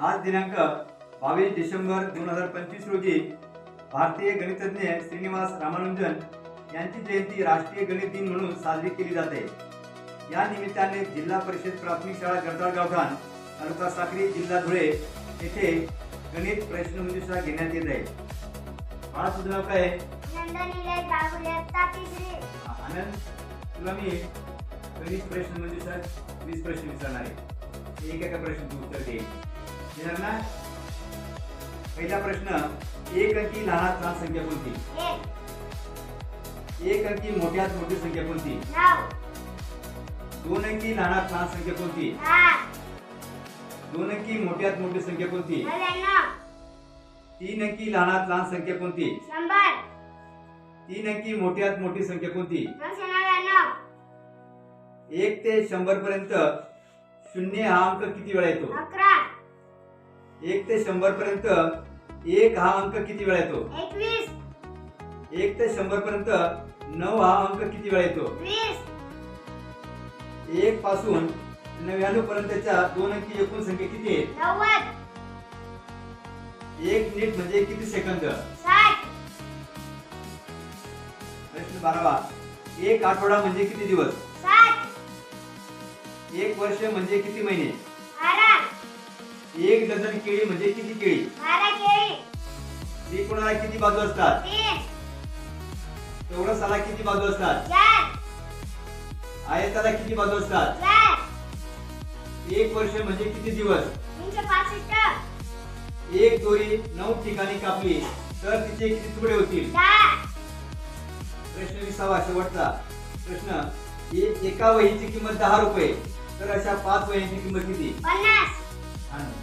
आज दिनांक 22 डिसेंबर 2025 रोजी भारतीय गणितज्ञ श्रीनिवास रामानुजन यांची जयंती राष्ट्रीय गणित दिन म्हणून साजरी केली जाते। या निमित्ताने जिल्हा परिषद प्राथमिक शाळा गरदाळ गावठाण तालुका साक्री जिल्हा धुळे येथे गणित प्रश्नमंजुषा घेण्यात येत आहे। बाळा तुझं नाव काय आहे? आनंद, तुला मी गणित प्रश्नमंजुषा 20 प्रश्न विचारणार आहे। एका प्रश्नाचं उत्तर दे। देणार ना? पहिला प्रश्न, एक अंकी लहानात लहान संख्या कोणती? एक अंकी मोठ्यात मोठी संख्या कोणती? दोन अंकी लहानात लहान संख्या कोणती? दोन अंकी मोठ्यात मोठी संख्या कोणती? तीन अंकी लहानात लहान संख्या कोणती? तीन अंकी मोठ्यात मोठी संख्या कोणती? 1 ते 100 पर्यंत शून्य हा अंक किती वेळा येतो? 1 ते 100 पर्यंत 1 हा अंक किती वेळा येतो? 1 ते 100 पर्यंत 9 हा अंक किती वेळा येतो? 1 पासून 99 पर्यंतच्या दोन अंकी एकूण संख्या किती आहेत? 1 मिनिट म्हणजे किती सेकंद? प्रश्न 12वा, एक आठवडा म्हणजे किती दिवस? 1 वर्ष म्हणजे किती महिने? 1 डझन केळी म्हणजे किती केळी? त्रिकोणाला किती बाजू असतात? चौरसाला किती बाजू असतात? आयताला किती बाजू असतात? 1 वर्ष म्हणजे किती दिवस? 1 दोरी 9 ठिकाणी कापली तर तिचे किती तुकडे होतील? प्रश्न 20वा शेवटचा प्रश्न, एका वहीची किंमत 10 रुपये तर अशा 5 वह्यांची किंमत किती? 50.